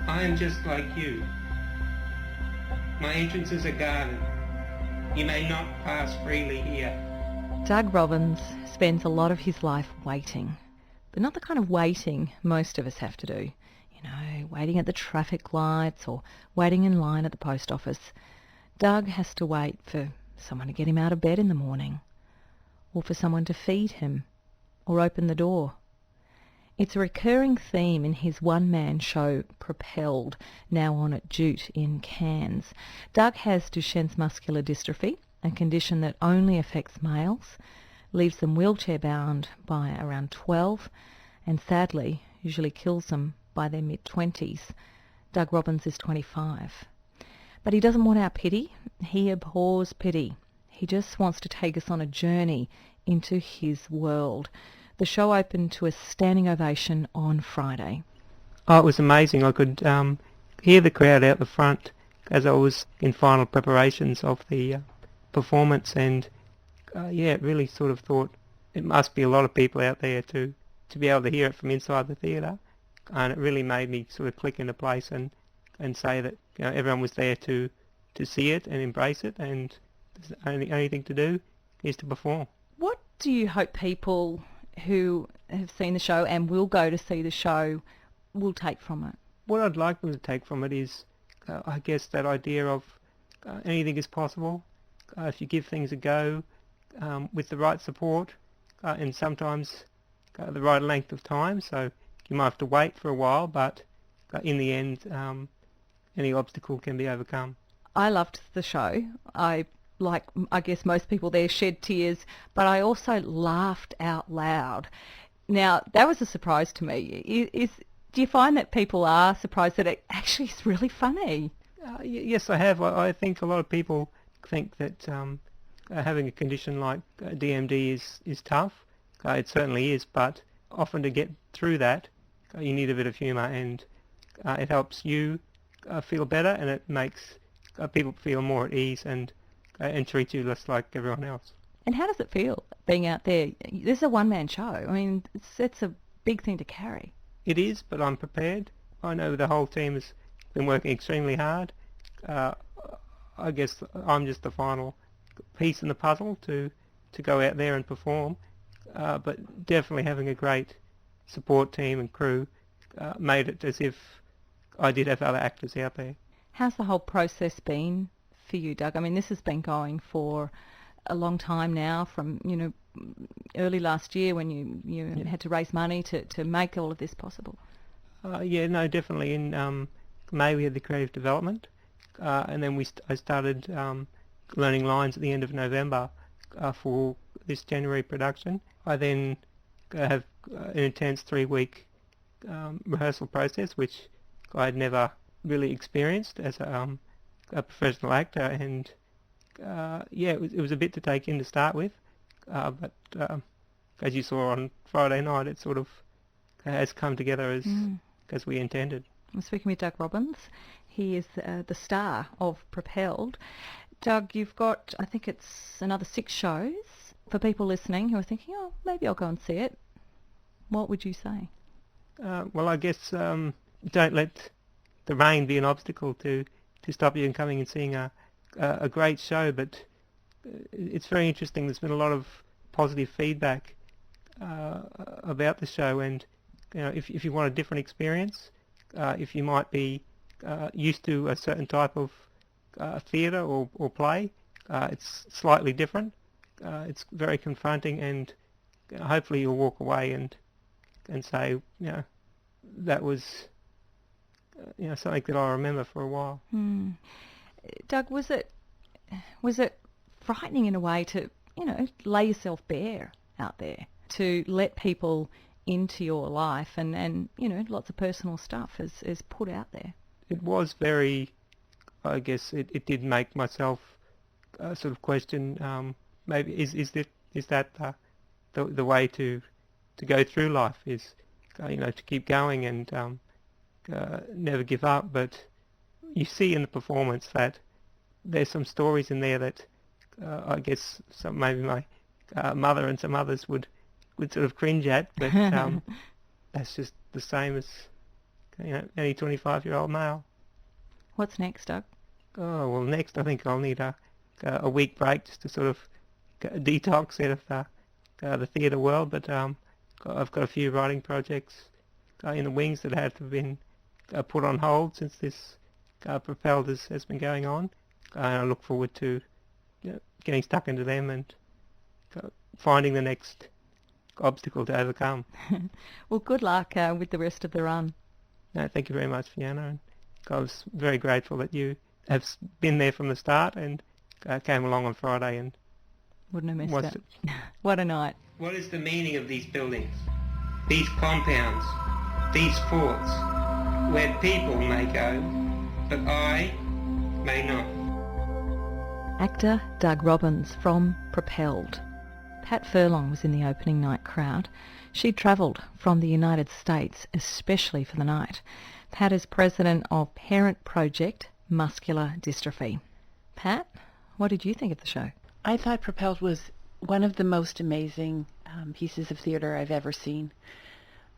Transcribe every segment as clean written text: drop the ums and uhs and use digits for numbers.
I am just like you. My entrance is a garden. You may not pass freely here. Doug Robbins spends a lot of his life waiting, but not the kind of waiting most of us have to do. You know, waiting at the traffic lights or waiting in line at the post office. Doug has to wait for someone to get him out of bed in the morning, or for someone to feed him, or open the door. It's a recurring theme in his one-man show Propelled, now on at Jute in Cairns. Doug has Duchenne's muscular dystrophy, a condition that only affects males, leaves them wheelchair-bound by around 12, and sadly usually kills them by their mid-20s. Doug Robbins is 25. But he doesn't want our pity. He abhors pity. He just wants to take us on a journey into his world. The show opened to a standing ovation on Friday. Oh, it was amazing. I could hear the crowd out the front as I was in final preparations of the performance, and it really sort of thought it must be a lot of people out there to be able to hear it from inside the theatre, and it really made me sort of click into place and say that everyone was there to see it and embrace it, and the only thing to do is to perform. What do you hope people who have seen the show and will go to see the show will take from it? What I'd like them to take from it is, I guess, that idea of anything is possible if you give things a go with the right support and sometimes the right length of time. So you might have to wait for a while, but in the end, any obstacle can be overcome. I loved the show. I guess most people there, shed tears, but I also laughed out loud. Now, that was a surprise to me. Do you find that people are surprised that it actually is really funny? Yes, I have. I think a lot of people think that having a condition like DMD is tough. It certainly is, but often to get through that, you need a bit of humour, and it helps you feel better, and it makes people feel more at ease and treat you less like everyone else. And how does it feel being out there? This is a one-man show. I mean, it's a big thing to carry. It is, but I'm prepared. I know the whole team has been working extremely hard. I guess I'm just the final piece in the puzzle to go out there and perform. But definitely having a great support team and crew made it as if I did have other actors out there. How's the whole process been for you, Doug? I mean, this has been going for a long time now, from early last year when you had to raise money to make all of this possible. Definitely. In May we had the creative development, and then I started learning lines at the end of November for this January production. I then have an intense 3-week rehearsal process, which I had never really experienced as a professional actor, and it was a bit to take in to start with, but as you saw on Friday night, it sort of has come together as we intended. I'm speaking with Doug Robbins. He is the star of Propelled. Doug, you've got, I think it's another 6 shows. For people listening who are thinking, oh, maybe I'll go and see it, what would you say? Well, I guess don't let the rain be an obstacle to stop you in coming and seeing a great show. But it's very interesting. There's been a lot of positive feedback about the show, and if you want a different experience, if you might be used to a certain type of theatre or play, it's slightly different. It's very confronting, and hopefully you'll walk away and say, that was something that I'll remember for a while. Doug, was it frightening in a way to lay yourself bare out there, to let people into your life and lots of personal stuff is put out there? It was very, I guess it did make myself sort of question, maybe is that the way to go through life, is to keep going and never give up. But you see in the performance that there's some stories in there that I guess maybe my mother and some others would sort of cringe at, but that's just the same only 25-year-old male. What's next, Doug? Oh, well, next I think I'll need a week break just to sort of detox out of the theatre world. But I've got a few writing projects in the wings that have been put on hold since this Propelled has been going on. And I look forward to getting stuck into them and finding the next obstacle to overcome. Well, good luck with the rest of the run. No, thank you very much, Fiona. And I was very grateful that you have been there from the start and came along on Friday and wouldn't have missed it. What a night. What is the meaning of these buildings, these compounds, these forts, where people may go, but I may not? Actor Doug Robbins from Propelled. Pat Furlong was in the opening night crowd. She'd travelled from the United States especially for the night. Pat is president of Parent Project Muscular Dystrophy. Pat, what did you think of the show? I thought Propelled was one of the most amazing pieces of theatre I've ever seen.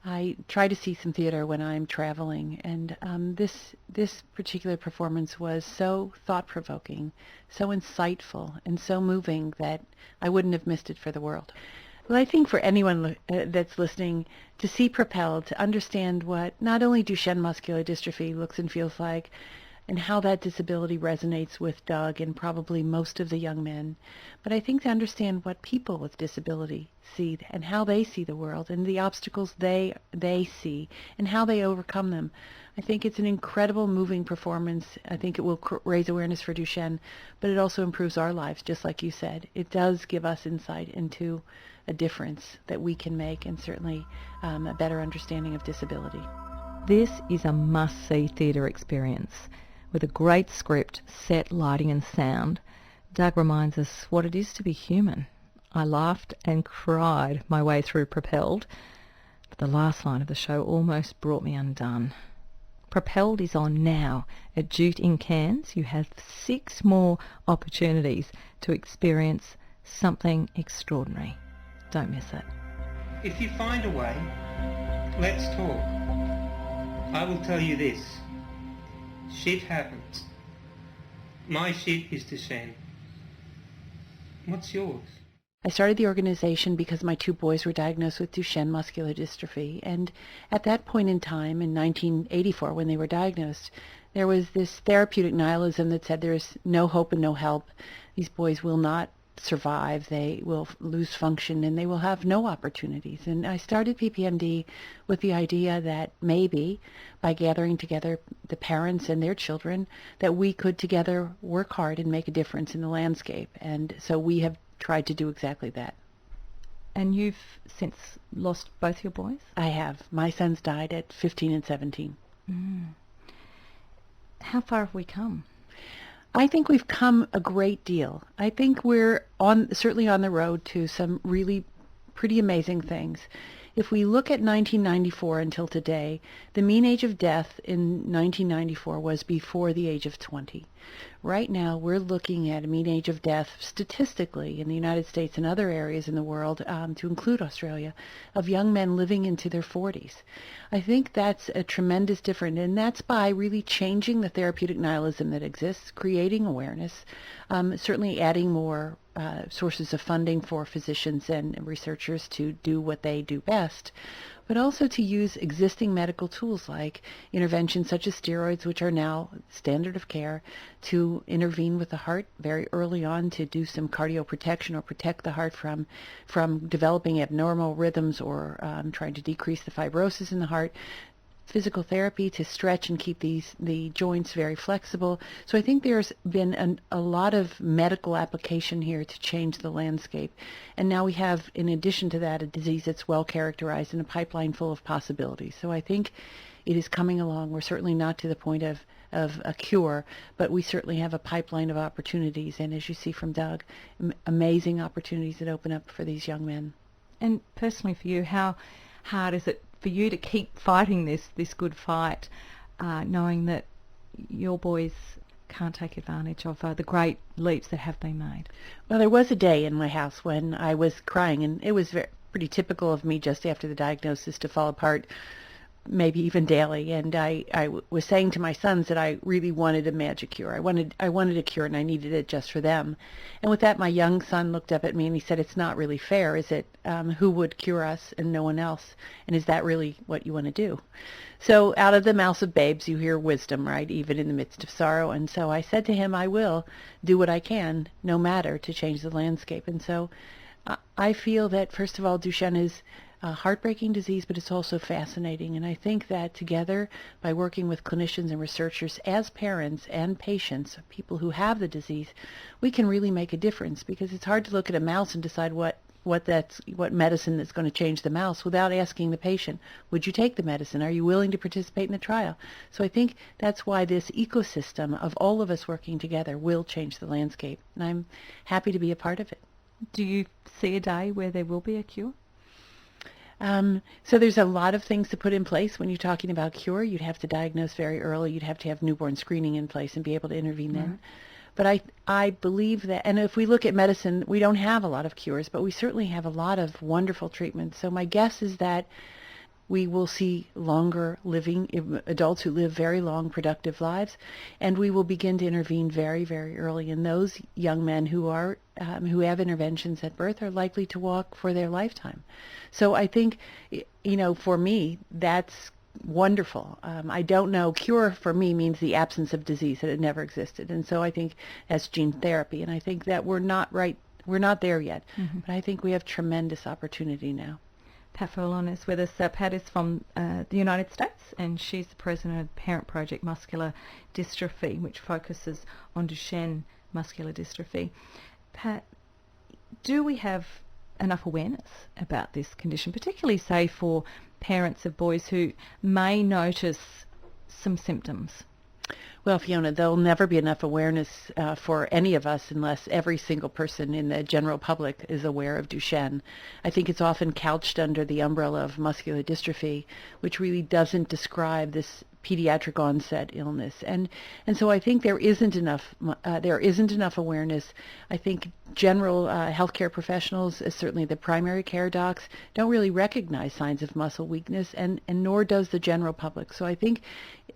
I try to see some theatre when I'm traveling, and this particular performance was so thought-provoking, so insightful, and so moving that I wouldn't have missed it for the world. Well, I think for anyone that's listening, to see Propelled, to understand what not only Duchenne muscular dystrophy looks and feels like, and how that disability resonates with Doug and probably most of the young men, but I think to understand what people with disability see and how they see the world and the obstacles they see and how they overcome them. I think it's an incredible, moving performance. I think it will raise awareness for Duchenne, but it also improves our lives, just like you said. It does give us insight into a difference that we can make and certainly a better understanding of disability. This is a must-see theatre experience. With a great script, set, lighting and sound, Doug reminds us what it is to be human. I laughed and cried my way through Propelled, but the last line of the show almost brought me undone. Propelled is on now at Jute in Cairns. You have 6 more opportunities to experience something extraordinary. Don't miss it. If you find a way, let's talk. I will tell you this. Shit happens. My shit is Duchenne. What's yours? I started the organization because my 2 boys were diagnosed with Duchenne muscular dystrophy, and at that point in time, in 1984, when they were diagnosed, there was this therapeutic nihilism that said there's no hope and no help. These boys will not survive, they will lose function, and they will have no opportunities. And I started PPMD with the idea that maybe by gathering together the parents and their children, that we could together work hard and make a difference in the landscape. And so we have tried to do exactly that. And you've since lost both your boys? I have. My sons died at 15 and 17. How far have we come? I think we've come a great deal. I think we're certainly on the road to some really pretty amazing things. If we look at 1994 until today, the mean age of death in 1994 was before the age of 20. Right now, we're looking at a mean age of death statistically in the United States and other areas in the world, to include Australia, of young men living into their 40s. I think that's a tremendous difference, and that's by really changing the therapeutic nihilism that exists, creating awareness, certainly adding more sources of funding for physicians and researchers to do what they do best, but also to use existing medical tools like interventions such as steroids, which are now standard of care, to intervene with the heart very early on to do some cardioprotection or protect the heart from developing abnormal rhythms or trying to decrease the fibrosis in the heart. Physical therapy to stretch and keep the joints very flexible. So I think there's been a lot of medical application here to change the landscape. And now we have, in addition to that, a disease that's well characterized and a pipeline full of possibilities. So I think it is coming along. We're certainly not to the point of a cure, but we certainly have a pipeline of opportunities. And as you see from Doug, amazing opportunities that open up for these young men. And personally for you, how hard is it for you to keep fighting this good fight, knowing that your boys can't take advantage of the great leaps that have been made? Well, there was a day in my house when I was crying, and it was pretty typical of me just after the diagnosis to fall apart maybe even daily. And I was saying to my sons that I really wanted a magic cure. I wanted a cure, and I needed it just for them. And with that, my young son looked up at me and he said, "It's not really fair, is it? Who would cure us and no one else? And is that really what you want to do?" So out of the mouths of babes, you hear wisdom, right? Even in the midst of sorrow. And so I said to him, I will do what I can, no matter, to change the landscape. And so I feel that, first of all, Duchenne is a heartbreaking disease, but it's also fascinating. And I think that together, by working with clinicians and researchers as parents and patients, people who have the disease, we can really make a difference, because it's hard to look at a mouse and decide what medicine that's going to change the mouse without asking the patient, would you take the medicine? Are you willing to participate in the trial? So I think that's why this ecosystem of all of us working together will change the landscape, and I'm happy to be a part of it. Do you see a day where there will be a cure? So there's a lot of things to put in place when you're talking about cure. You'd have to diagnose very early. You'd have to have newborn screening in place and be able to intervene then. But I believe that, and if we look at medicine, we don't have a lot of cures, but we certainly have a lot of wonderful treatments. So my guess is that we will see longer living, adults who live very long, productive lives, and we will begin to intervene very, very early. And those young men who have interventions at birth are likely to walk for their lifetime. So I think, for me, that's wonderful. I don't know. Cure for me means the absence of disease, that it never existed. And so I think that's gene therapy. And I think that we're not there yet. Mm-hmm. But I think we have tremendous opportunity now. Pat Furlong is with us. Pat is from the United States, and she's the president of the Parent Project Muscular Dystrophy, which focuses on Duchenne muscular dystrophy. Pat, do we have enough awareness about this condition, particularly, say, for parents of boys who may notice some symptoms? Well, Fiona, there'll never be enough awareness for any of us unless every single person in the general public is aware of Duchenne. I think it's often couched under the umbrella of muscular dystrophy, which really doesn't describe this pediatric onset illness, and so I think there isn't enough awareness. I think general healthcare professionals, certainly the primary care docs, don't really recognize signs of muscle weakness, and nor does the general public. So I think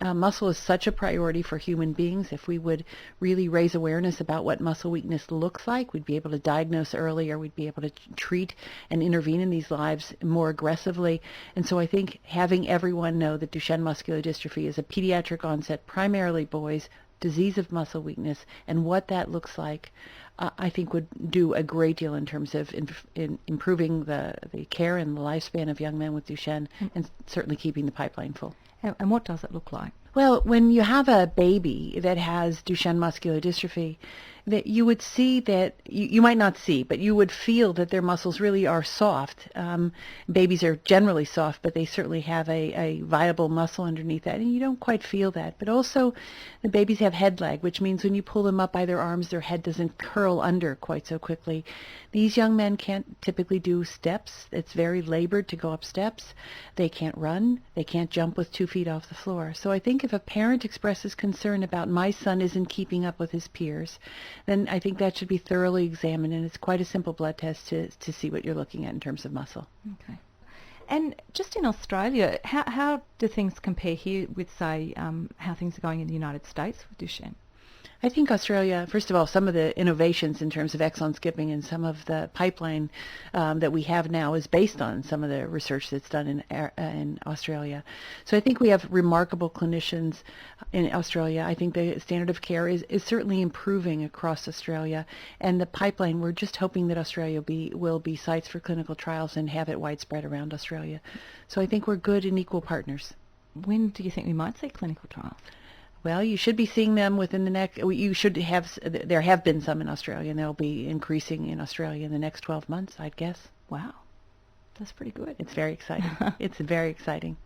muscle is such a priority for human beings. If we would really raise awareness about what muscle weakness looks like, we'd be able to diagnose earlier, we'd be able to treat and intervene in these lives more aggressively. And so I think having everyone know that Duchenne muscular dystrophy is a pediatric onset, primarily boys, disease of muscle weakness, and what that looks like, I think would do a great deal in terms of improving the care and the lifespan of young men with Duchenne, and certainly keeping the pipeline full. And what does it look like? Well, when you have a baby that has Duchenne muscular dystrophy, that you would see that, you might not see, but you would feel that their muscles really are soft. Babies are generally soft, but they certainly have a viable muscle underneath that, and you don't quite feel that. But also, the babies have head lag, which means when you pull them up by their arms, their head doesn't curl under quite so quickly. These young men can't typically do steps. It's very labored to go up steps. They can't run. They can't jump with 2 feet off the floor. So I think if a parent expresses concern about my son isn't keeping up with his peers, then I think that should be thoroughly examined, and it's quite a simple blood test to see what you're looking at in terms of muscle. Okay. And just in Australia, how do things compare here with, say, how things are going in the United States with Duchenne? I think Australia, first of all, some of the innovations in terms of exon skipping and some of the pipeline that we have now is based on some of the research that's done in Australia. So I think we have remarkable clinicians in Australia. I think the standard of care is certainly improving across Australia, and the pipeline, we're just hoping that Australia will be sites for clinical trials and have it widespread around Australia. So I think we're good and equal partners. When do you think we might see clinical trials? Well, you should be seeing them within the next, there have been some in Australia, and they'll be increasing in Australia in the next 12 months, I'd guess. Wow. That's pretty good. It's very exciting. It's very exciting.